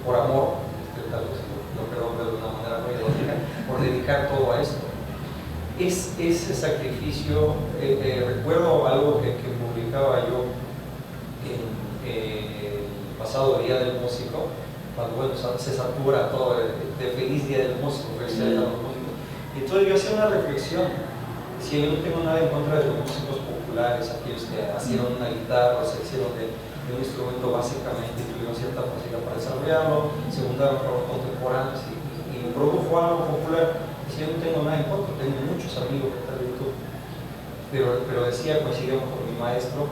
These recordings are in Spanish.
por amor, tal vez lo perdono de una manera muy lógica, por dedicar todo a esto. Ese sacrificio, recuerdo algo que publicaba yo en el pasado Día del Músico, cuando bueno, se satura todo de feliz Día del Músico, felicidades a los músicos. Y entonces yo hacía una reflexión, si yo no tengo nada en contra de los músicos populares, aquellos que hicieron una guitarra, se hicieron de un instrumento básicamente y tuvieron cierta facilidad para desarrollarlo, se juntaron con los contemporáneos y produjo algo popular. Si yo no tengo nada en contra, tengo muchos amigos que tal YouTube, pero decía, coincidimos con mi maestro,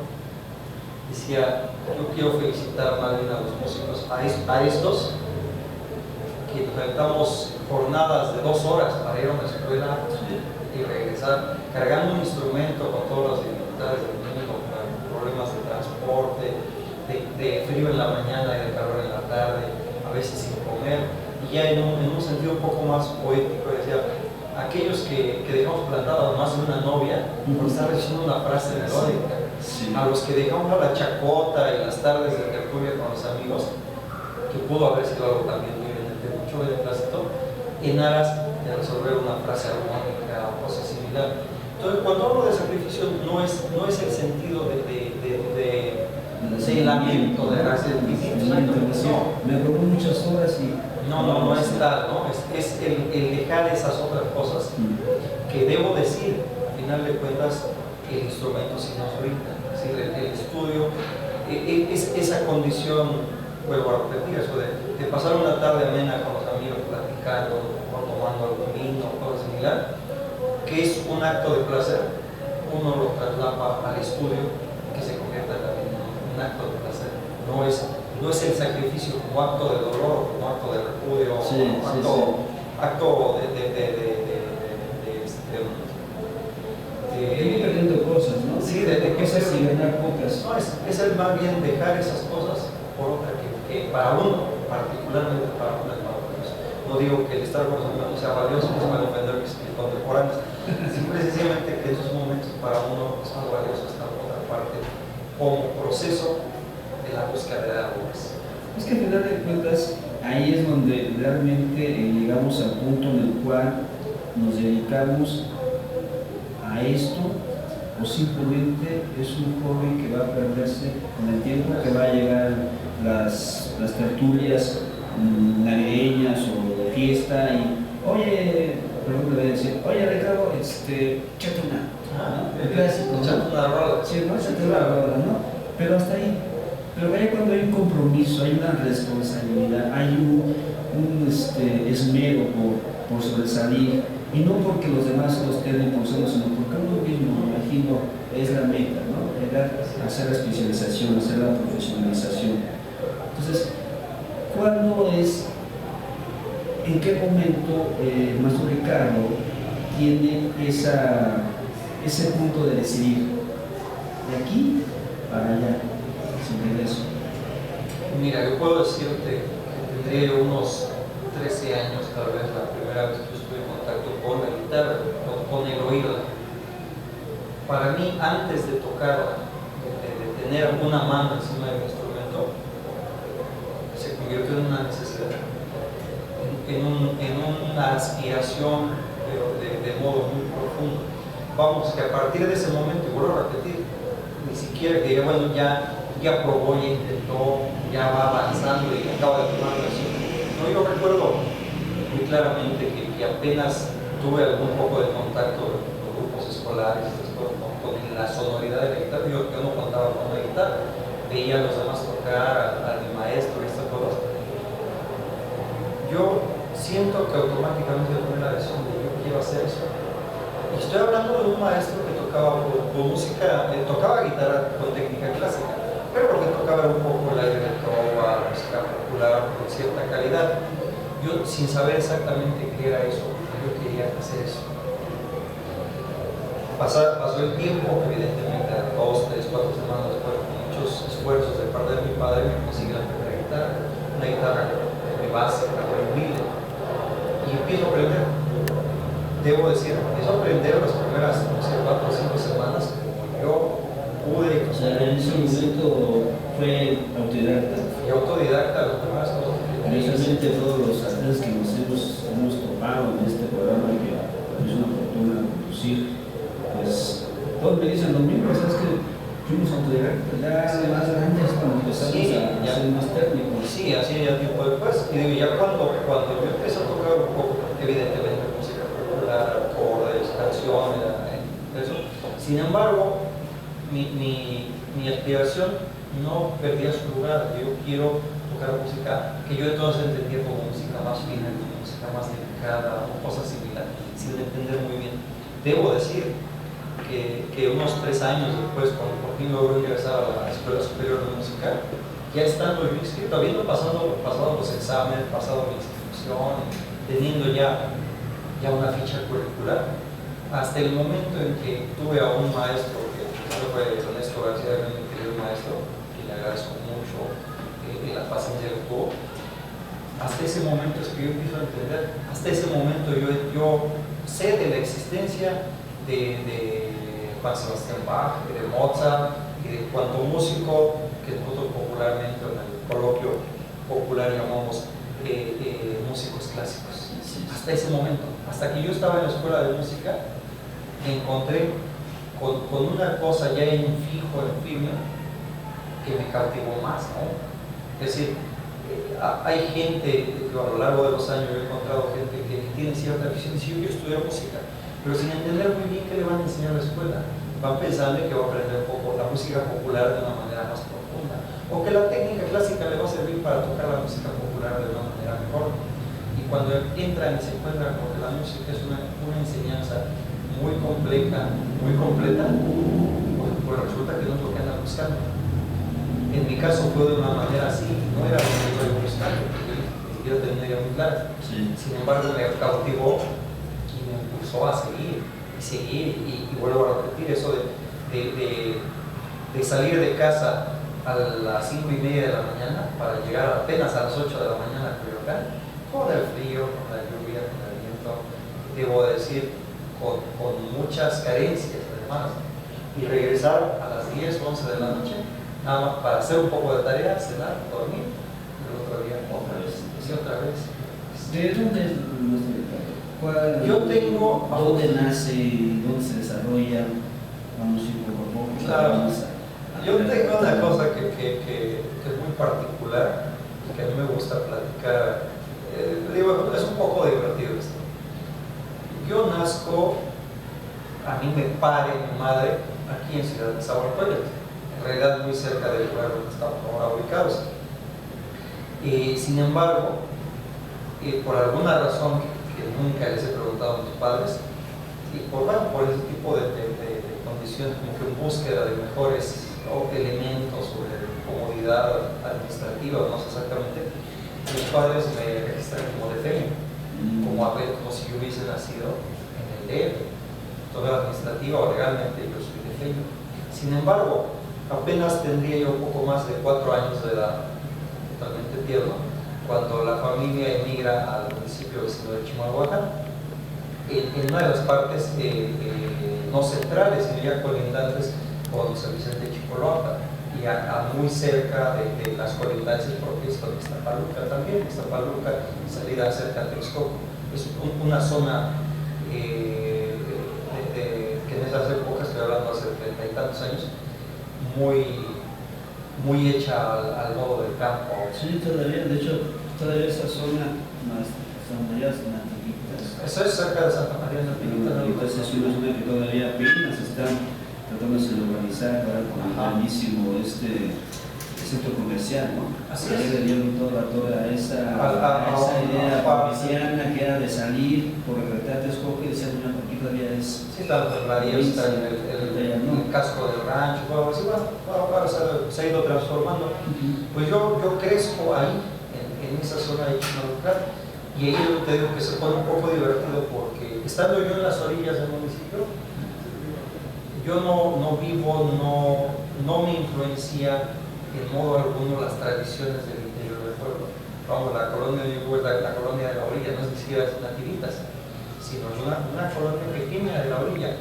decía, yo quiero felicitar más bien a los músicos, a estos que nos aventamos jornadas de 2 horas para ir a una escuela y regresar cargando un instrumento con todas las dificultades del mundo, con problemas de transporte, de frío en la mañana y de calor en la tarde, a veces sin comer. Y ya en un sentido un poco más poético decía, aquellos que dejamos plantada más de una novia por estar diciendo una frase melódica, a los que dejamos a la chacota y las tardes de tertulia con los amigos, que pudo haber sido algo también muy mucho beneplácito, en aras de resolver una frase armónica o cosa similar. Entonces, cuando hablo de sacrificio, no es el sentido de lamento, de no. Me robó muchas horas y... No es tal, ¿no? Es el dejar esas otras cosas que debo decir, al final de cuentas, el instrumento sí nos brinda. Es decir, el estudio, es esa condición, vuelvo a repetir, eso de pasar una tarde amena con los amigos platicando o tomando algún vino o cosa similar, que es un acto de placer, uno lo traslapa al estudio, que se convierta también en un acto de placer. No es el sacrificio como acto de dolor, como acto de repudio, acto ir perdiendo cosas, ¿no? Sí, de cosas y ganar pocas. No, es el más bien dejar esas cosas por otra que para uno, particularmente para uno es maravilloso. No digo que el estar con los amigos no sea valioso, no es para ofender mis contemporáneos, simplemente que en esos momentos para uno es más valioso estar por otra parte como proceso de la búsqueda de algo más. Es que al final de cuentas, ahí es donde realmente llegamos al punto en el cual nos dedicamos a esto, o simplemente es un hobby que va a perderse con el tiempo, que va a llegar las tertulias navideñas o de fiesta y, oye, por ejemplo, le voy a decir, oye Ricardo, échate una, ¿no? El clásico, ¿no? Échate una rola. Sí, ¿no? Échate una rola, ¿no? Pero hasta ahí. Pero vaya cuando hay un compromiso, hay una responsabilidad, hay un esmero por sobresalir, y no porque los demás lo estén impulsando, sino porque uno mismo, me imagino, es la meta, ¿no? Era hacer la especialización, hacer la profesionalización. Entonces, ¿cuándo es, en qué momento el maestro Ricardo tiene ese punto de decidir de aquí para allá? Eso. Mira, yo puedo decirte que tendría unos 13 años, tal vez, la primera vez que estuve en contacto con la guitarra, con el oído. Para mí, antes de tocar, de tener alguna mano encima de mi instrumento, se convirtió en una necesidad, en una aspiración, pero de modo muy profundo. Vamos, que a partir de ese momento, y vuelvo a repetir, ni siquiera que bueno, ya probó, ya intentó, ya va avanzando y acaba de tomar la decisión. No, yo recuerdo muy claramente que apenas tuve algún poco de contacto con grupos escolares, con la sonoridad de la guitarra. Yo no contaba con una guitarra, veía a los demás tocar, a mi maestro y estas cosas. Yo siento que automáticamente tomé la decisión de yo quiero hacer eso. Y estoy hablando de un maestro que tocaba música, tocaba guitarra con técnica clásica, pero lo que tocaba un poco el aire de trova, música popular con cierta calidad. Yo, sin saber exactamente qué era eso, yo quería hacer eso. Pasó el tiempo, evidentemente, 2, 3, 4 semanas después, con muchos esfuerzos de parte de mi padre, me conseguí la primera guitarra, una guitarra muy básica, muy humilde, y empiezo a aprender. Debo decir, empiezo a aprender las primeras, no sé, 4 o 5 semanas, yo pude. O sea, en ese momento fue autodidacta. Y autodidacta, las primeras cosas que Precisamente todos los artistas que nos hemos topado en este programa, que es una fortuna conducir, pues todos me dicen lo mismo, ¿sabes que fuimos autodidactas, ya más grandes cuando empezamos a ser más técnicos? Sí, así ya tiempo después. Y digo, ya cuando yo empecé a tocar un poco, evidentemente música popular, acordes, canciones, eso. Sin embargo, mi aspiración no perdía su lugar. Yo quiero tocar música que yo entonces entendía como música más fina, como música más delicada o cosas similares, sin entender muy bien. Debo decir que unos 3 años después, cuando por fin logró ingresar a la Escuela Superior de Música, ya estando yo inscrito, habiendo pasado los exámenes, pasado mi inscripción, teniendo ya una ficha curricular, hasta el momento en que tuve a un maestro, que fue Ernesto García, mi querido maestro, que le agradezco mucho la paciencia que tuvo. Hasta ese momento es que yo empiezo a entender, hasta ese momento yo sé de la existencia de Juan Sebastián Bach, de Mozart y de cuanto músico que nosotros popularmente en el coloquio popular llamamos músicos clásicos. Hasta ese momento, hasta que yo estaba en la escuela de música, me encontré con una cosa ya en fijo, en firme, que me cautivó más, ¿no? Es decir, hay gente, a lo largo de los años yo he encontrado gente que tiene cierta visión y dice, yo estudio música, pero sin entender muy bien qué le van a enseñar a la escuela. Van pensando que va a aprender un poco la música popular de una manera más profunda, o que la técnica clásica le va a servir para tocar la música popular de una manera mejor. Y cuando entran y se encuentran con que la música es una enseñanza muy compleja, muy completa, pues resulta que no es lo que andan buscando. En mi caso fue de una manera así, no era lo que yo iba buscando, porque yo tenía muy clara. Sí. Sin embargo, me cautivó y me impulsó a seguir y vuelvo a repetir eso de salir de casa a las 5:30 de la mañana para llegar apenas a las 8 de la mañana a Coyoacán, con el frío, con la lluvia, con el viento, debo decir, con muchas carencias además, y regresar a las 10, 11 de la noche, nada más para hacer un poco de tarea, cenar, dormir, y el otro día otra vez, y otra vez. ¿De dónde es nuestro? Yo tengo... ¿Dónde nace, dónde se desarrolla la música poco? Claro. Yo tengo una cosa que es muy particular y que a mí me gusta platicar. Digo, es un poco divertido esto. Yo nazco, a mí me pare mi madre aquí en Ciudad de Nezahualcóyotl, en realidad muy cerca del lugar donde estamos ahora ubicados. Sin embargo, por alguna razón que nunca les he preguntado a mis padres, y por ese tipo de condiciones, como que en búsqueda de mejores elementos o de comodidad administrativa, no sé exactamente, mis padres me registran como defeño, como si yo hubiese nacido en el DF. Entonces, administrativa o legalmente yo soy defeño. Sin embargo, apenas tendría yo un poco más de 4 años de edad, totalmente tierno, cuando la familia emigra al municipio vecino de Chimalhuacán, en una de las partes no centrales, sino ya colindantes con San Vicente de Chicoloapan, y muy cerca de las colindancias propias con Iztapaluca también. Iztapaluca, salida cerca de Texcoco, es una zona que en esas épocas, estoy hablando hace 30 y tantos años, muy hecha al modo del campo. Sí, todavía, de hecho, todavía esa zona, Santa María Natinguitas. Eso es cerca de Santa María Natinguitas es una zona que todavía apenas están tratándose de urbanizar con el grandísimo centro comercial, ¿no? Así es. Le dieron toda esa idea provinciana que era de salir por el retrato Texcoco y decían, bueno, aquí todavía es... Sí, la verdad, está en el casco del rancho, algo así, ahora se ha ido transformando. Pues yo crezco ahí, en esa zona de Chimalhuacán, y ahí yo te digo que se pone un poco divertido porque estando yo en las orillas del municipio, yo no vivo, no me influencia en modo alguno las tradiciones del interior del pueblo. Vamos, la colonia de Yugo es la colonia de la orilla, no es ni siquiera Nativitas, sino es una colonia pequeña de la orilla,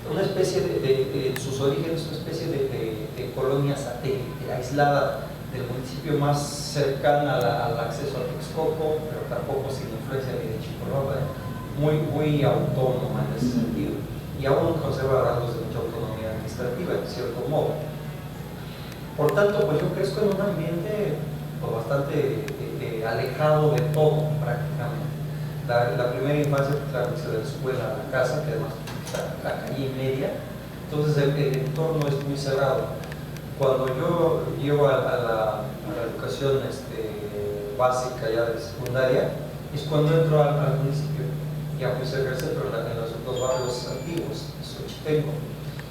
una especie en sus orígenes, una especie de colonia satélite, aislada del municipio más cercana al acceso a Texcoco, pero tampoco sin influencia ni de Chicolapa, muy autónoma en ese sentido, y aún conserva rasgos de mucha autonomía administrativa, en cierto modo. Por tanto, pues yo crezco en un ambiente pues, bastante alejado de todo, prácticamente. La primera infancia, claro, se de la escuela a la casa, que además está la calle y media, entonces el entorno es muy cerrado. Cuando yo llego a la educación básica ya de secundaria, es cuando entro al municipio, ya muy cerca del centro, en los dos barrios antiguos, Xochitenco.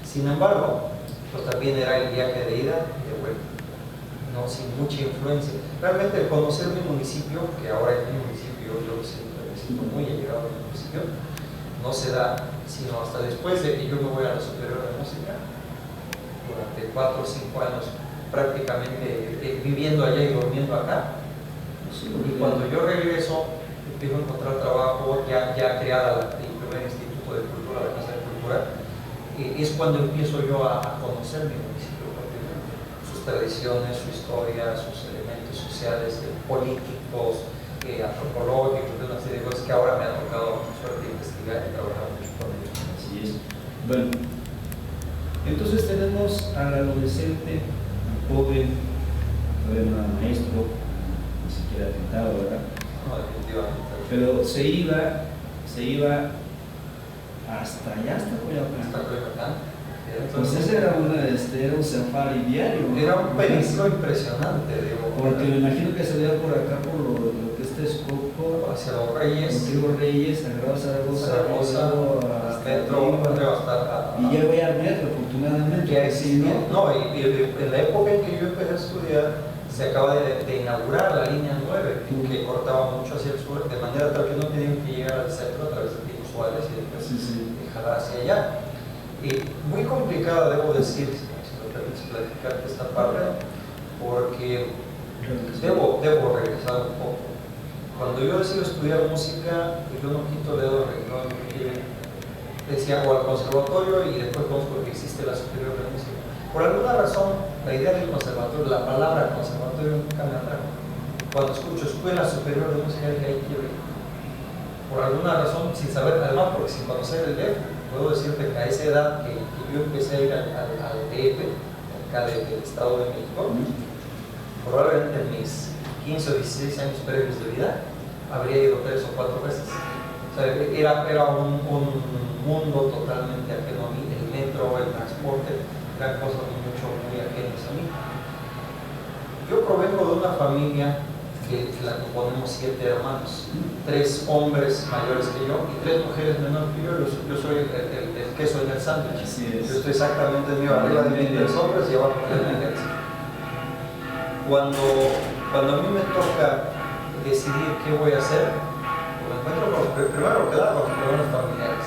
Sin embargo, pues también era el viaje de ida y de vuelta, no sin mucha influencia. Realmente el conocer mi municipio, que ahora es mi municipio, yo me siento muy allegado a mi municipio, no se da sino hasta después de que yo me voy a la superior de música, durante 4 o 5 años prácticamente viviendo allá y durmiendo acá. Y cuando yo regreso, empiezo a encontrar trabajo, ya creada el primer Instituto de Cultura, la Casa de Cultura, es cuando empiezo yo a conocer mi municipio, sus tradiciones, su historia, sus elementos sociales, políticos, antropológicos, de una serie de cosas que ahora me ha tocado suerte investigar y trabajar mucho con ellos. Así es. Bueno, entonces tenemos al adolescente, al joven, todavía no era maestro, ni siquiera pintado, ¿verdad? No, definitivamente. Pero se iba hasta allá, hasta Coyoacán. Hasta Coyoacán. Entonces era un safari diario. Era un periplo impresionante, digo. Porque me imagino que salía por acá por lo que es Texcoco, hacia los Reyes, Antiguos Reyes, agarraba Zaragoza, hasta metro, hasta y ya voy al metro, afortunadamente. Que existía, no, y en la época en que yo empecé a estudiar, se acaba de inaugurar la línea 9, que cortaba mucho hacia el sur, de manera tal que no tenían que llegar al centro a través de Pico Suárez y después jalar hacia allá. Y muy complicada, debo decir, si me permites platicarte esta parte, porque debo regresar un poco. Cuando yo decido estudiar música, yo no quito dedo renglón, decía, o al conservatorio, y después conozco que existe la superior de música. Por alguna razón, la idea del conservatorio, la palabra conservatorio nunca me atrajo. Cuando escucho escuela superior de música, dije, ahí quiero ir. Por alguna razón, sin saber, además, porque sin conocer el DF, puedo decirte que a esa edad que yo empecé a ir al DF, acá del Estado de México, probablemente en mis 15 o 16 años previos de vida, habría ido 3 o 4 veces. O sea, era un mundo totalmente ajeno a mí. El metro, el transporte, eran cosas muy ajenas a mí. Yo provengo de una familia que la componemos 7 hermanos, 3 hombres mayores que yo y 3 mujeres menores que yo. Yo soy el queso en el sándwich. Yo estoy exactamente mío, arriba de mí 3 hombres y abajo 3 mujeres. Cuando a mí me toca decidir qué voy a hacer, pues me encuentro primero que nada con los problemas familiares.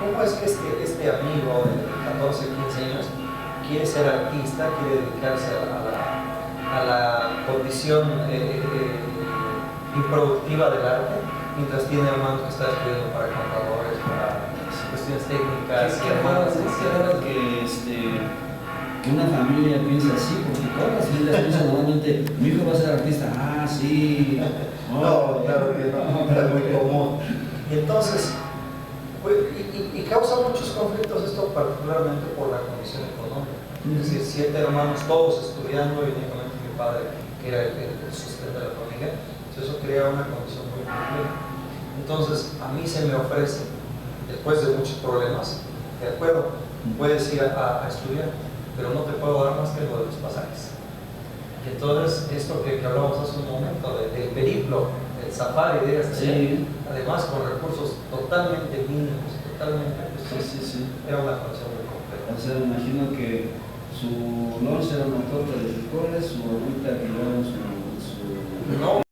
¿Cómo es que este amigo de 14, 15 años quiere ser artista, quiere dedicarse a la condición improductiva del arte, mientras tiene hermanos que están estudiando para contadores, para cuestiones técnicas? Qué raro que una familia piense así, porque todas las familias piensan normalmente, mi hijo va a ser artista, sí. No, claro que no, es muy común. Y entonces, y causa muchos conflictos esto, particularmente por la condición económica. Es decir, 7 hermanos, todos estudiando, y únicamente mi padre, que era el sustento de la familia. Entonces eso crea una condición muy compleja. Entonces, a mí se me ofrece, después de muchos problemas, de acuerdo, puedes ir a estudiar, pero no te puedo dar más que lo de los pasajes. Y entonces, esto que hablábamos hace un momento, del periplo, el safari de además con recursos totalmente mínimos, era una condición muy compleja. O sea, me imagino que su lunch era una torta de frijoles, su agüita que llevaba su No,